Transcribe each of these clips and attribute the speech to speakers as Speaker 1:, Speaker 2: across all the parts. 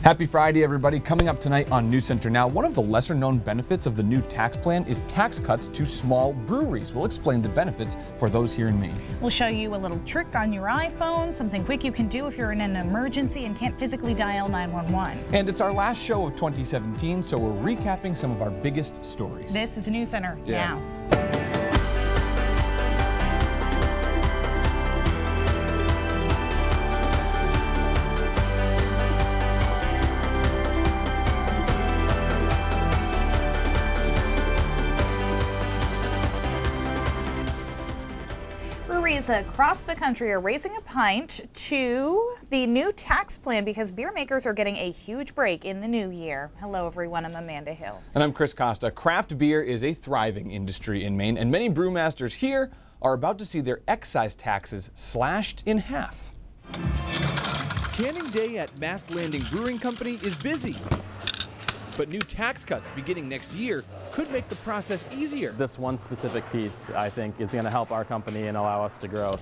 Speaker 1: Happy Friday, everybody. Coming up tonight on News Center Now, one of the lesser-known benefits of the new tax plan is tax cuts to small breweries. We'll explain the benefits for those here in Maine.
Speaker 2: We'll show you a little trick on your iPhone, something quick you can do if you're in an emergency and can't physically dial 911.
Speaker 1: And it's our last show of 2017, so we're recapping some of our biggest stories.
Speaker 2: This is News Center Now. Breweries across the country are raising a pint to the new tax plan because beer makers are getting a huge break in the new year. Hello, everyone. I'm Amanda Hill.
Speaker 1: And I'm Chris Costa. Craft beer is a thriving industry in Maine, and many brewmasters here are about to see their excise taxes slashed in half.
Speaker 3: Canning day at Mast Landing Brewing Company is busy. But new tax cuts beginning next year could make the process easier.
Speaker 4: This one specific piece, I think, is going to help our company and allow us to grow.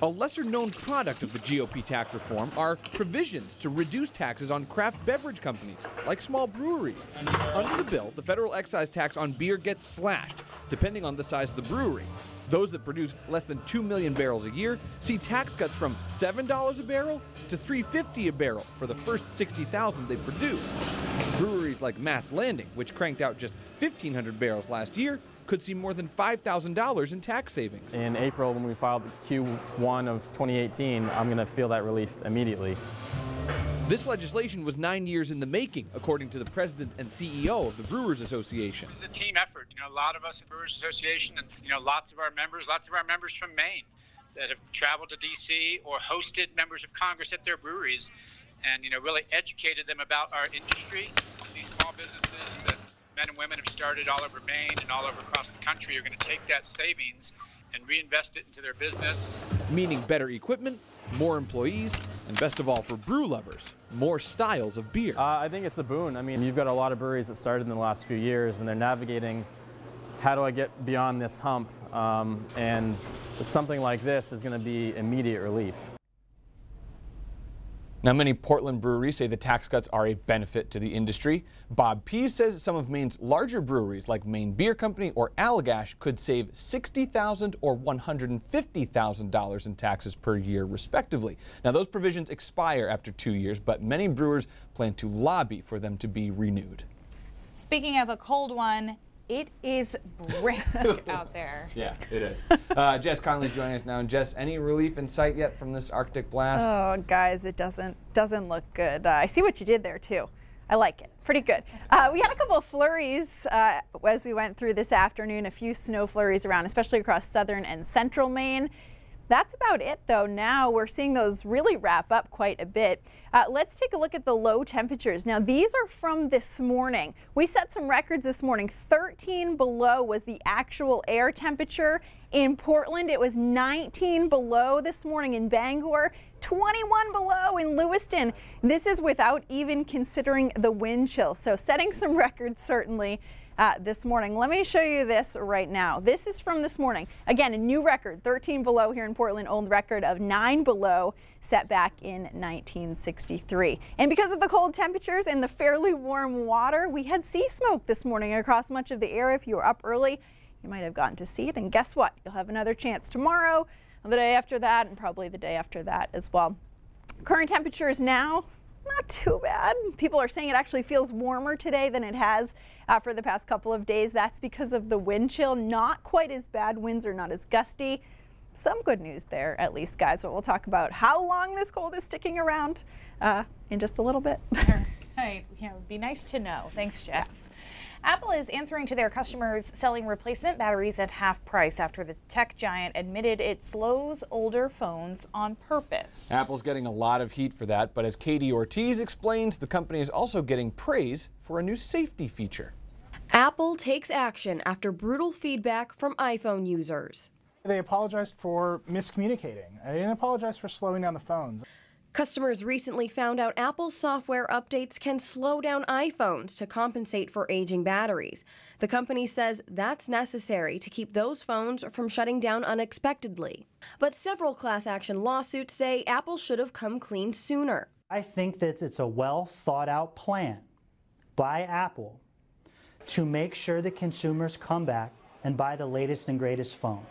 Speaker 3: A lesser-known product of the GOP tax reform are provisions to reduce taxes on craft beverage companies, like small breweries. Under the bill, the federal excise tax on beer gets slashed, depending on the size of the brewery. Those that produce less than 2 million barrels a year see tax cuts from $7 a barrel to $3.50 a barrel for the first 60,000 they produce. Breweries like Mast Landing, which cranked out just 1,500 barrels last year, could see more than $5,000 in tax savings.
Speaker 4: In April, when we filed Q1 of 2018, I'm going to feel that relief immediately.
Speaker 3: This legislation was 9 years in the making, according to the president and CEO of the Brewers Association.
Speaker 5: It's a team effort. A lot of us at the Brewers Association and, lots of our members from Maine that have traveled to D.C. or hosted members of Congress at their breweries and, really educated them about our industry. These small businesses that men and women have started all over Maine and all over across the country are going to take that savings and reinvest it into their business.
Speaker 3: Meaning better equipment, more employees, and best of all for brew lovers, more styles of beer.
Speaker 4: I think it's a boon. I mean, you've got a lot of breweries that started in the last few years, and they're navigating, how do I get beyond this hump? And something like this is going to be immediate relief.
Speaker 1: Now, many Portland breweries say the tax cuts are a benefit to the industry. Bob Pease says some of Maine's larger breweries like Maine Beer Company or Allagash could save $60,000 or $150,000 in taxes per year, respectively. Now, those provisions expire after 2 years, but many brewers plan to lobby for them to be renewed.
Speaker 2: Speaking of a cold one, it is brisk out there.
Speaker 1: Yeah, it is. Jess Conley's joining us now. And Jess, any relief in sight yet from this Arctic blast?
Speaker 6: Oh, guys, it doesn't look good. I see what you did there, too. I like it. Pretty good. We had a couple of flurries as we went through this afternoon, a few snow flurries around, especially across southern and central Maine. That's about it, though. Now we're seeing those really wrap up quite a bit. Let's take a look at the low temperatures. Now, these are from this morning. We set some records this morning. 13 below was the actual air temperature. In Portland, it was 19 below this morning in Bangor, 21 below in Lewiston. This is without even considering the wind chill. So setting some records, certainly. This morning. Let me show you this right now. This is from this morning. Again, a new record, 13 below here in Portland, old record of 9 below set back in 1963. And because of the cold temperatures and the fairly warm water, we had sea smoke this morning across much of the area. If you were up early, you might have gotten to see it. And guess what? You'll have another chance tomorrow, the day after that, and probably the day after that as well. Current temperatures now, not too bad. People are saying it actually feels warmer today than it has for the past couple of days. That's because of the wind chill. Not quite as bad. Winds are not as gusty. Some good news there, at least, guys. But we'll talk about how long this cold is sticking around in just a little bit.
Speaker 2: Right. Yeah, it would be nice to know. Thanks, Jess. Apple is answering to their customers selling replacement batteries at half price after the tech giant admitted it slows older phones on purpose.
Speaker 1: Apple's getting a lot of heat for that, but as Katie Ortiz explains, the company is also getting praise for a new safety feature.
Speaker 7: Apple takes action after brutal feedback from iPhone users.
Speaker 8: They apologized for miscommunicating. They didn't apologize for slowing down the phones.
Speaker 7: Customers recently found out Apple's software updates can slow down iPhones to compensate for aging batteries. The company says that's necessary to keep those phones from shutting down unexpectedly. But several class action lawsuits say Apple should have come clean sooner.
Speaker 9: I think that it's a well thought out plan by Apple to make sure that consumers come back and buy the latest and greatest phone.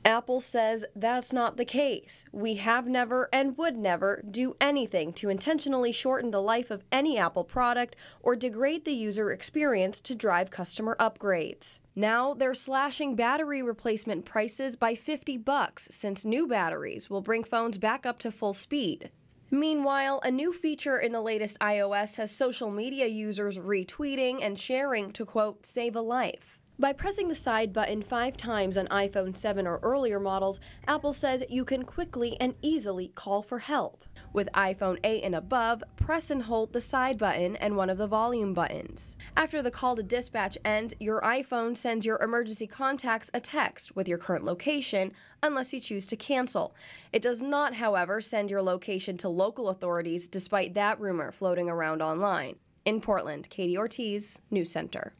Speaker 7: Apple says that's not the case. We have never and would never do anything to intentionally shorten the life of any Apple product or degrade the user experience to drive customer upgrades. Now they're slashing battery replacement prices by $50 since new batteries will bring phones back up to full speed. Meanwhile, a new feature in the latest iOS has social media users retweeting and sharing to, quote, save a life. By pressing the side button 5 times on iPhone 7 or earlier models, Apple says you can quickly and easily call for help. With iPhone 8 and above, press and hold the side button and one of the volume buttons. After the call to dispatch ends, your iPhone sends your emergency contacts a text with your current location, unless you choose to cancel. It does not, however, send your location to local authorities, despite that rumor floating around online. In Portland, Katie Ortiz, News Center.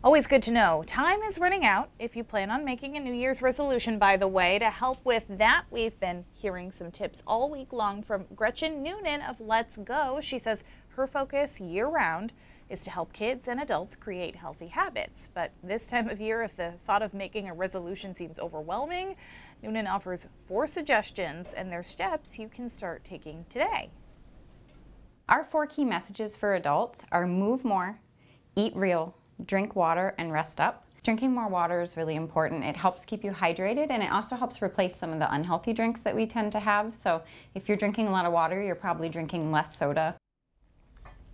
Speaker 2: Always good to know. Time is running out if you plan on making a New Year's resolution, by the way. To help with that, we've been hearing some tips all week long from Gretchen Noonan of Let's Go. She says her focus year-round is to help kids and adults create healthy habits. But this time of year, if the thought of making a resolution seems overwhelming, Noonan offers 4 suggestions, and they're steps you can start taking today.
Speaker 10: Our 4 key messages for adults are move more, eat real, drink water, and rest up. Drinking more water is really important. It helps keep you hydrated, and it also helps replace some of the unhealthy drinks that we tend to have. So if you're drinking a lot of water, you're probably drinking less soda.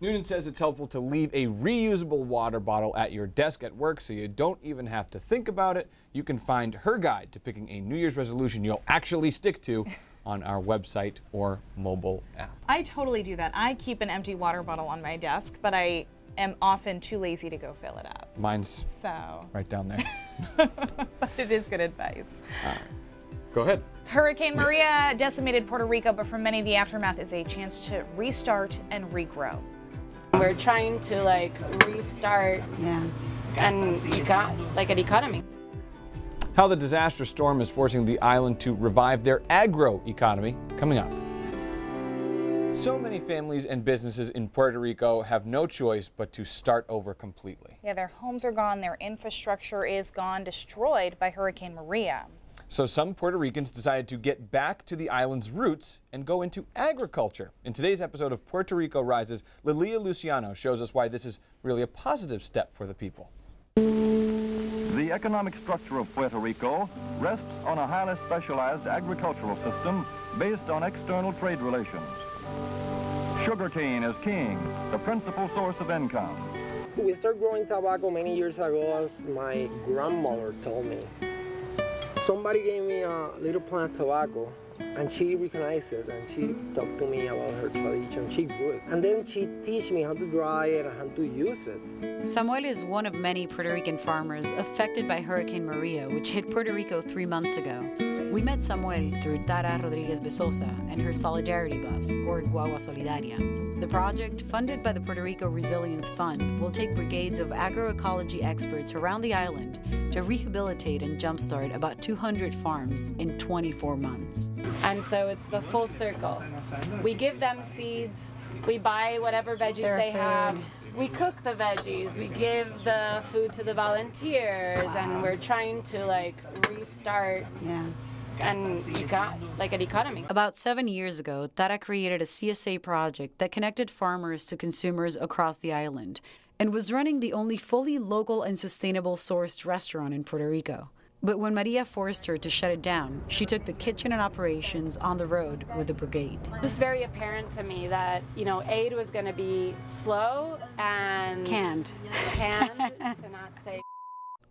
Speaker 1: Noonan says it's helpful to leave a reusable water bottle at your desk at work so you don't even have to think about it. You can find her guide to picking a New Year's resolution you'll actually stick to on our website or mobile app.
Speaker 2: I totally do that. I keep an empty water bottle on my desk, but I am often too lazy to go fill it up.
Speaker 1: Mine's right down there.
Speaker 2: But it is good advice.
Speaker 1: All right. Go ahead.
Speaker 2: Hurricane Maria decimated Puerto Rico, but for many, the aftermath is a chance to restart and regrow.
Speaker 11: We're trying to restart and an economy.
Speaker 1: How the disaster storm is forcing the island to revive their agro economy, coming up. So many families and businesses in Puerto Rico have no choice but to start over completely.
Speaker 2: Yeah, their homes are gone, their infrastructure is gone, destroyed by Hurricane Maria.
Speaker 1: So some Puerto Ricans decided to get back to the island's roots and go into agriculture. In today's episode of Puerto Rico Rises, Lilia Luciano shows us why this is really a positive step for the people.
Speaker 12: The economic structure of Puerto Rico rests on a highly specialized agricultural system based on external trade relations. Sugarcane is king, the principal source of income.
Speaker 13: We started growing tobacco many years ago, as my grandmother told me. Somebody gave me a little plant of tobacco, and she recognized it, and she talked to me about her tradition. She grew it. And then she taught me how to dry it and how to use it.
Speaker 14: Samuel is one of many Puerto Rican farmers affected by Hurricane Maria, which hit Puerto Rico 3 months ago. We met Samuel through Tara Rodriguez Besosa and her Solidarity Bus, or Guagua Solidaria. The project, funded by the Puerto Rico Resilience Fund, will take brigades of agroecology experts around the island to rehabilitate and jumpstart about 200 farms in 24 months.
Speaker 11: And so it's the full circle. We give them seeds, we buy whatever veggies they have, we cook the veggies, we give the food to the volunteers, and we're trying to restart an economy.
Speaker 14: About 7 years ago, Tara created a CSA project that connected farmers to consumers across the island and was running the only fully local and sustainable sourced restaurant in Puerto Rico. But when Maria forced her to shut it down, she took the kitchen and operations on the road with the brigade.
Speaker 11: It was very apparent to me that, aid was going to be slow and
Speaker 14: canned,
Speaker 11: to not say.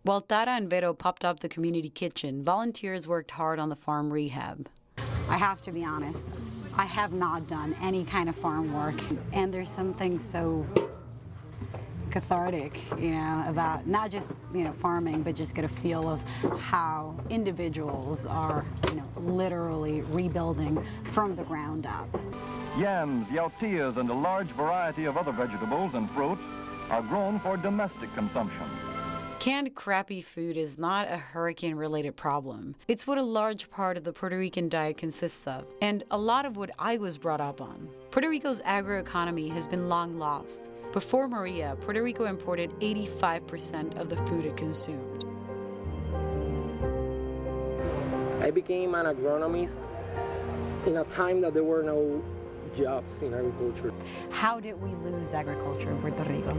Speaker 14: While Tara and Vero popped up the community kitchen, volunteers worked hard on the farm rehab.
Speaker 15: I have to be honest, I have not done any kind of farm work, and there's something so cathartic, about not just, farming, but just get a feel of how individuals are, literally rebuilding from the ground up.
Speaker 12: Yams, yautillas, and a large variety of other vegetables and fruits are grown for domestic consumption.
Speaker 14: Canned crappy food is not a hurricane-related problem. It's what a large part of the Puerto Rican diet consists of, and a lot of what I was brought up on. Puerto Rico's agroeconomy has been long lost. Before Maria, Puerto Rico imported 85% of the food it consumed.
Speaker 13: I became an agronomist in a time that there were no jobs in agriculture.
Speaker 15: How did we lose agriculture in Puerto Rico?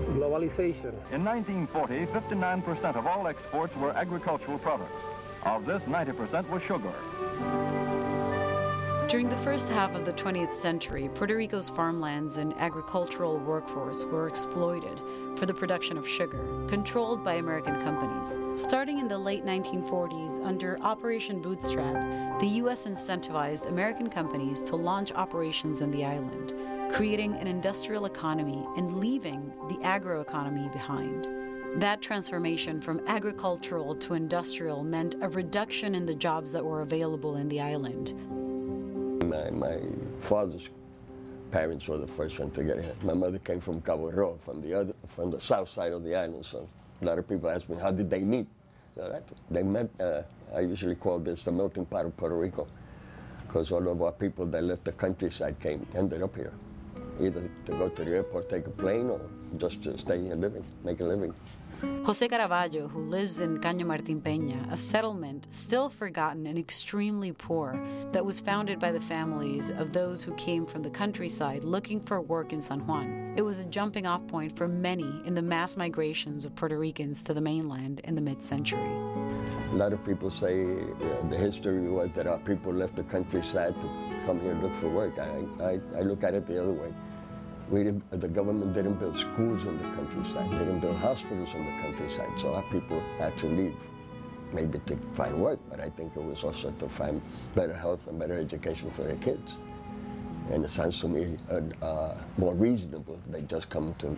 Speaker 13: Globalization.
Speaker 12: In 1940, 59% of all exports were agricultural products. Of this, 90% was sugar.
Speaker 14: During the first half of the 20th century, Puerto Rico's farmlands and agricultural workforce were exploited for the production of sugar, controlled by American companies. Starting in the late 1940s, under Operation Bootstrap, the U.S. incentivized American companies to launch operations in the island, creating an industrial economy and leaving the agroeconomy behind. That transformation from agricultural to industrial meant a reduction in the jobs that were available in the island.
Speaker 16: My father's parents were the first one to get here. My mother came from Cabo Rojo, from the south side of the island. So a lot of people ask me, how did they meet? They met, I usually call this the melting pot of Puerto Rico, because all of our people that left the countryside ended up here, either to go to the airport, take a plane, or just to stay here living, make a living.
Speaker 14: Jose Caraballo, who lives in Caño Martín Peña, a settlement still forgotten and extremely poor that was founded by the families of those who came from the countryside looking for work in San Juan. It was a jumping-off point for many in the mass migrations of Puerto Ricans to the mainland in the mid-century.
Speaker 16: A lot of people say the history was that our people left the countryside to come here and look for work. I look at it the other way. The government didn't build schools in the countryside. They didn't build hospitals in the countryside. So our people had to leave, maybe to find work, but I think it was also to find better health and better education for their kids. And it sounds to me more reasonable. They just come to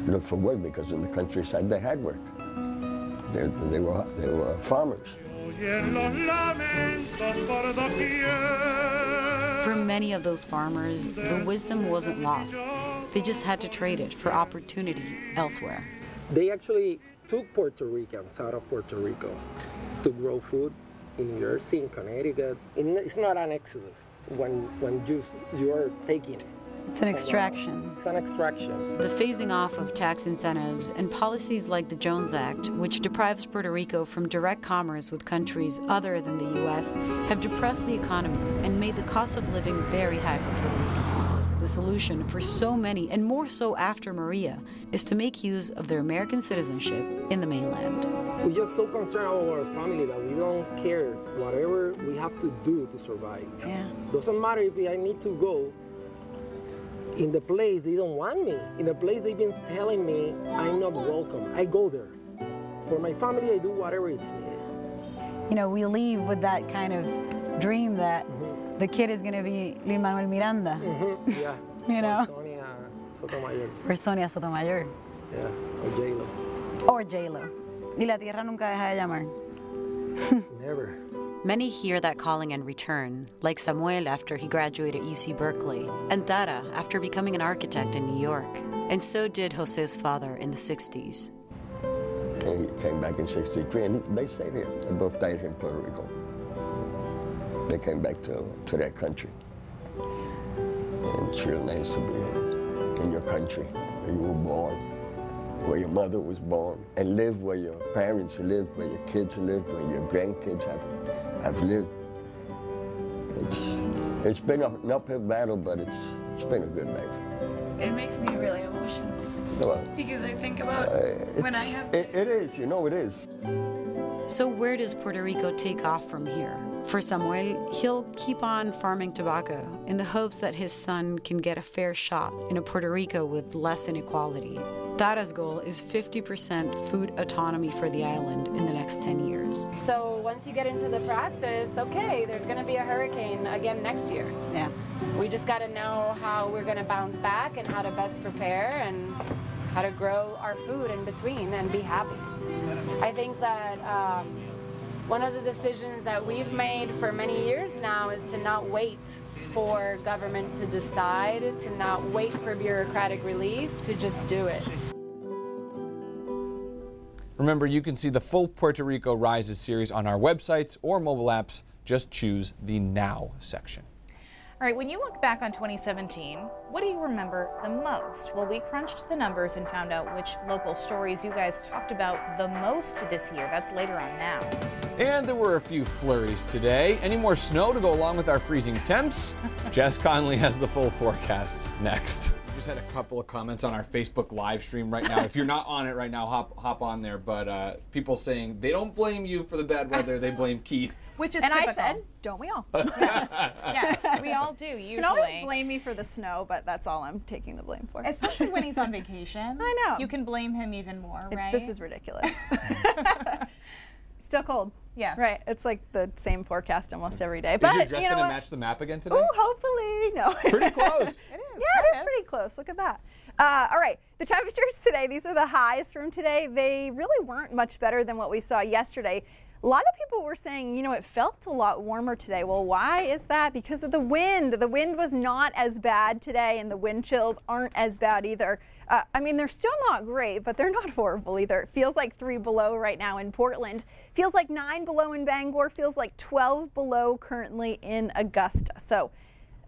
Speaker 16: look for work because in the countryside they had work. They were farmers.
Speaker 14: For many of those farmers, the wisdom wasn't lost. They just had to trade it for opportunity elsewhere.
Speaker 13: They actually took Puerto Ricans out of Puerto Rico to grow food in New Jersey, in Connecticut. It's not an exodus when you're taking it.
Speaker 15: It's an extraction.
Speaker 13: It's an extraction.
Speaker 14: The phasing off of tax incentives and policies like the Jones Act, which deprives Puerto Rico from direct commerce with countries other than the U.S., have depressed the economy and made the cost of living very high for Puerto Ricans. The solution for so many, and more so after Maria, is to make use of their American citizenship in the mainland.
Speaker 13: We're just so concerned about our family that we don't care whatever we have to do to survive.
Speaker 15: Yeah.
Speaker 13: Doesn't matter if I need to go in the place they don't want me, in the place they've been telling me I'm not welcome. I go there. For my family, I do whatever is needed.
Speaker 15: You know, we leave with that kind of dream that the kid is going to be Lin-Manuel Miranda.
Speaker 13: Yeah.
Speaker 15: You know?
Speaker 13: Or Sonia Sotomayor.
Speaker 15: Or Sonia Sotomayor.
Speaker 13: Yeah, or J-Lo.
Speaker 15: Or J-Lo. Y la tierra nunca deja de llamar.
Speaker 13: Never.
Speaker 14: Many hear that calling and return, like Samuel after he graduated at UC Berkeley, and Tara after becoming an architect in New York. And so did Jose's father in the 60s.
Speaker 16: And he came back in 63, and they stayed here. They both died here in Puerto Rico. They came back to their country. And it's real nice to be in your country, where you were born, where your mother was born, and live where your parents lived, where your kids lived, where your grandkids have lived. It's been an uphill battle, but it's been a good life.
Speaker 17: It makes me really emotional.
Speaker 16: Well,
Speaker 17: because I think about when I have...
Speaker 16: It is, you know it is.
Speaker 14: So where does Puerto Rico take off from here? For Samuel, he'll keep on farming tobacco in the hopes that his son can get a fair shot in a Puerto Rico with less inequality. Tara's goal is 50% food autonomy for the island in the next 10 years.
Speaker 11: So once you get into the practice, okay, there's going to be a hurricane again next year.
Speaker 15: Yeah.
Speaker 11: We just got to know how we're going to bounce back and how to best prepare and how to grow our food in between and be happy. I think that one of the decisions that we've made for many years now is to not wait for government to decide, to not wait for bureaucratic relief, to just do it.
Speaker 1: Remember, you can see the full Puerto Rico Rises series on our websites or mobile apps. Just choose the Now section.
Speaker 2: All right, when you look back on 2017, what do you remember the most? Well, we crunched the numbers and found out which local stories you guys talked about the most this year. That's later on Now.
Speaker 1: And there were a few flurries today. Any more snow to go along with our freezing temps? Jess Conley has the full forecast next. We just had a couple of comments on our Facebook live stream right now. If you're not on it right now, hop on there. But people saying they don't blame you for the bad weather, they blame Keith.
Speaker 2: Which is
Speaker 6: typical.
Speaker 2: I
Speaker 6: said, don't we all?
Speaker 2: Yes, yes, we all do, usually.
Speaker 6: You can always blame me for the snow, but that's all I'm taking the blame for.
Speaker 2: Especially when he's on vacation.
Speaker 6: I know.
Speaker 2: You can blame him even more, right?
Speaker 6: This is ridiculous. Still cold.
Speaker 2: Yes.
Speaker 6: Right. It's like the same forecast almost every day.
Speaker 1: Is
Speaker 6: But
Speaker 1: your dress
Speaker 6: you know
Speaker 1: going to
Speaker 6: what?
Speaker 1: match the map again today?
Speaker 6: Oh, hopefully. No.
Speaker 1: Pretty close.
Speaker 2: It is.
Speaker 6: Yeah, it is pretty close. Look at that. All right. The temperatures today, these are the highs from today. They really weren't much better than what we saw yesterday. A lot of people were saying, you know, it felt a lot warmer today. Well, why is that? Because of the wind. The wind was not as bad today, and the wind chills aren't as bad either. I mean, they're still not great, but they're not horrible either. It feels like 3 below right now in Portland. Feels like 9 below in Bangor. Feels like 12 below currently in Augusta. So,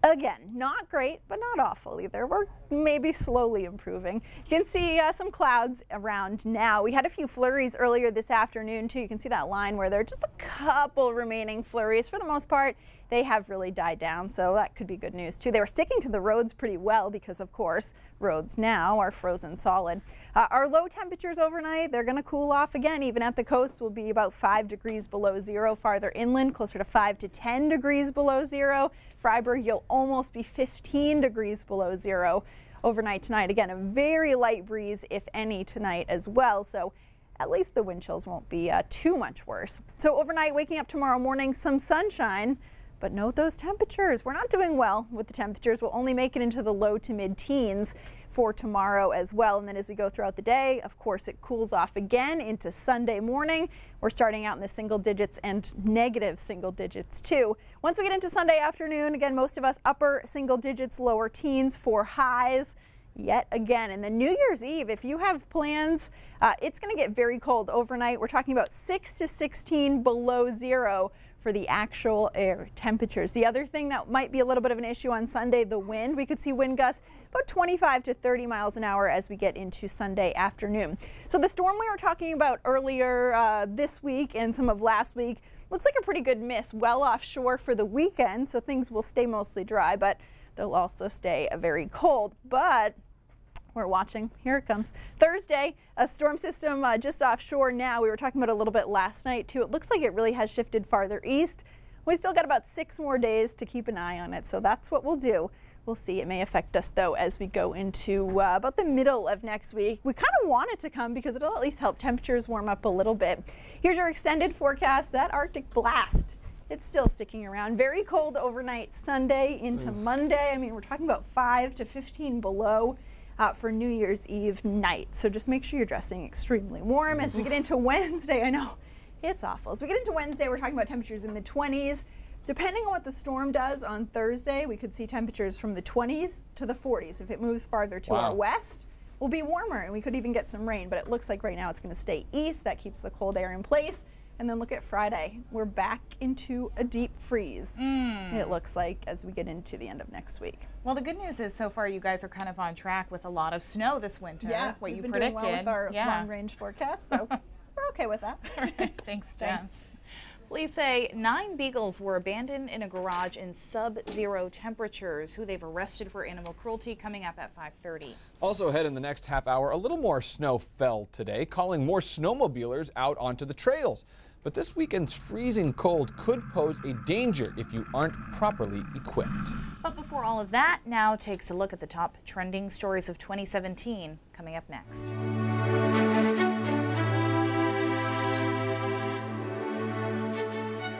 Speaker 6: again, not great, but not awful either. We're maybe slowly improving. You can see some clouds around now. We had a few flurries earlier this afternoon, too. You can see that line where there are just a couple remaining flurries. For the most part, they have really died down, so that could be good news, too. They were sticking to the roads pretty well because, of course, roads now are frozen solid. Our low temperatures overnight, they're going to cool off again. Even at the coast, will be about 5 degrees below zero. Farther inland, closer to 5 to 10 degrees below zero. Freiburg, you'll almost be 15 degrees below zero overnight tonight. Again, a very light breeze, if any, tonight as well. So at least the wind chills won't be too much worse. So overnight, waking up tomorrow morning, some sunshine. But note those temperatures. We're not doing well with the temperatures. We'll only make it into the low to mid-teens for tomorrow as well. And then as we go throughout the day, of course, it cools off again into Sunday morning. We're starting out in the single digits and negative single digits too. Once we get into Sunday afternoon, again, most of us upper single digits, lower teens for highs yet again. And then New Year's Eve, if you have plans, it's going to get very cold overnight. We're talking about 6 to 16 below zero for the actual air temperatures. The other thing that might be a little bit of an issue on Sunday, the wind. We could see wind gusts about 25 to 30 miles an hour as we get into Sunday afternoon. So the storm we were talking about earlier this week and some of last week looks like a pretty good miss well offshore for the weekend, so things will stay mostly dry, but they'll also stay very cold. But we're watching. Here it comes. Thursday, a storm system just offshore now. We were talking about it a little bit last night, too. It looks like it really has shifted farther east. We still got about 6 more days to keep an eye on it, so that's what we'll do. We'll see. It may affect us, though, as we go into about the middle of next week. We kind of want it to come because it'll at least help temperatures warm up a little bit. Here's your extended forecast. That Arctic blast, it's still sticking around. Very cold overnight Sunday into Monday. I mean, we're talking about 5 to 15 below. For New Year's Eve night. So just make sure you're dressing extremely warm. As we get into Wednesday, I know it's awful. As we get into Wednesday, we're talking about temperatures in the 20s. Depending on what the storm does on Thursday, we could see temperatures from the 20s to the 40s. If it moves farther to our west, we'll be warmer and we could even get some rain. But it looks like right now it's going to stay east. That keeps the cold air in place. And then look at Friday. We're back into a deep freeze, it looks like, as we get into the end of next week.
Speaker 2: Well, the good news is so far you guys are kind of on track with a lot of snow this winter.
Speaker 6: Yeah,
Speaker 2: what
Speaker 6: we've
Speaker 2: you
Speaker 6: been
Speaker 2: predicted.
Speaker 6: doing well with our long-range forecast, so we're okay with that.
Speaker 2: Thanks, Jess. Police say 9 beagles were abandoned in a garage in sub-zero temperatures, who they've arrested for animal cruelty, coming up at 5:30.
Speaker 1: Also ahead in the next half hour, a little more snow fell today, calling more snowmobilers out onto the trails. But this weekend's freezing cold could pose a danger if you aren't properly equipped.
Speaker 2: But before all of that, now takes a look at the top trending stories of 2017, coming up next. For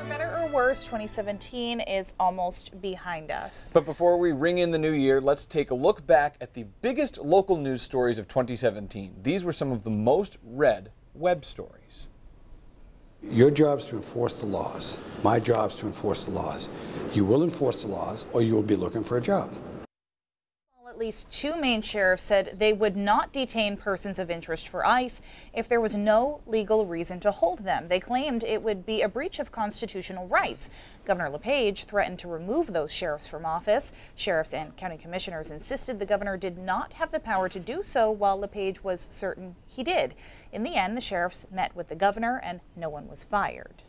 Speaker 2: better or worse, 2017 is almost behind us.
Speaker 1: But before we ring in the new year, let's take a look back at the biggest local news stories of 2017. These were some of the most read web stories.
Speaker 18: Your job is to enforce the laws. My job is to enforce the laws. You will enforce the laws, or you will be looking for a job.
Speaker 2: At least 2 Maine sheriffs said they would not detain persons of interest for ICE if there was no legal reason to hold them. They claimed it would be a breach of constitutional rights. Governor LePage threatened to remove those sheriffs from office. Sheriffs and county commissioners insisted the governor did not have the power to do so, while LePage was certain he did. In the end, the sheriffs met with the governor and no one was fired.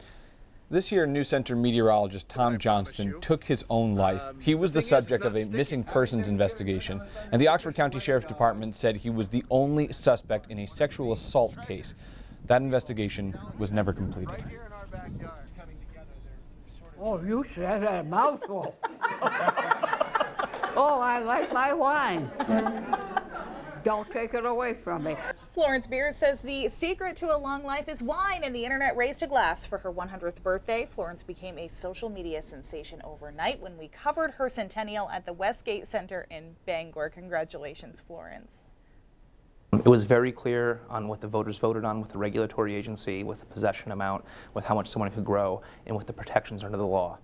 Speaker 1: This year, News Center meteorologist Tom Johnston took his own life. He was the subject of a missing persons investigation, and the Oxford County Sheriff's Department said he was the only suspect in a sexual assault case. That investigation was never completed.
Speaker 19: Oh, you said a mouthful. Oh, I like my wine. Don't take it away from me.
Speaker 2: Florence Beers says the secret to a long life is wine, and the internet raised a glass for her 100th birthday. Florence became a social media sensation overnight when we covered her centennial at the Westgate Center in Bangor. Congratulations, Florence.
Speaker 20: It was very clear on what the voters voted on with the regulatory agency, with the possession amount, with how much someone could grow, and with the protections under the law.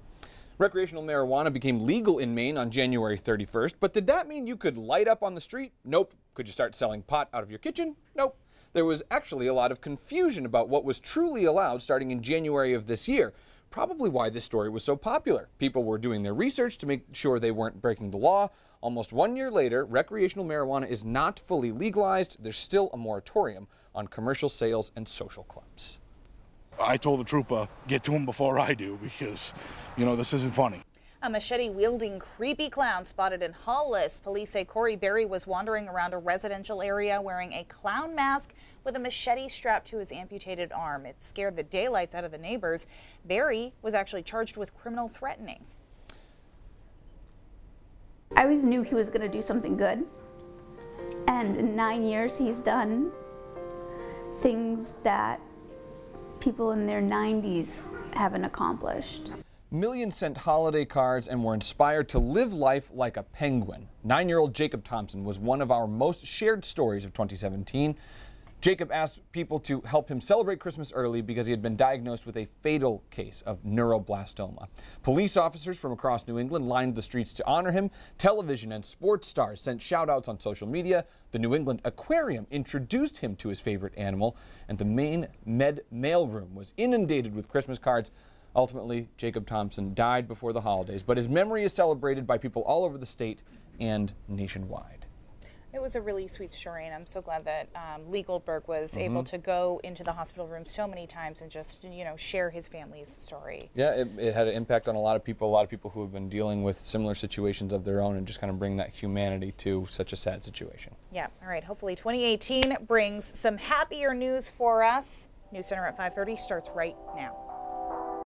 Speaker 1: Recreational marijuana became legal in Maine on January 31st, but did that mean you could light up on the street? Nope. Could you start selling pot out of your kitchen? Nope. There was actually a lot of confusion about what was truly allowed starting in January of this year. Probably why this story was so popular. People were doing their research to make sure they weren't breaking the law. Almost 1 year later, recreational marijuana is not fully legalized. There's still a moratorium on commercial sales and social clubs.
Speaker 21: I told the trooper, get to him before I do, because, you know, this isn't funny.
Speaker 2: A machete-wielding creepy clown spotted in Hollis. Police say Corey Berry was wandering around a residential area wearing a clown mask with a machete strapped to his amputated arm. It scared the daylights out of the neighbors. Berry was actually charged with criminal threatening.
Speaker 22: I always knew he was going to do something good. And in 9 years, he's done things that people in their 90s haven't accomplished.
Speaker 1: Millions sent holiday cards and were inspired to live life like a penguin. 9-year-old Jacob Thompson was one of our most shared stories of 2017. Jacob asked people to help him celebrate Christmas early because he had been diagnosed with a fatal case of neuroblastoma. Police officers from across New England lined the streets to honor him. Television and sports stars sent shout-outs on social media. The New England Aquarium introduced him to his favorite animal, and the Maine Med mailroom was inundated with Christmas cards. Ultimately, Jacob Thompson died before the holidays, but his memory is celebrated by people all over the state and nationwide.
Speaker 2: It was a really sweet story, and I'm so glad that Lee Goldberg was able to go into the hospital room so many times and just, you know, share his family's story.
Speaker 1: Yeah, it had an impact on a lot of people who have been dealing with similar situations of their own, and just kind of bring that humanity to such a sad situation.
Speaker 2: Yeah, all right, hopefully 2018 brings some happier news for us. News Center at 5:30 starts right now.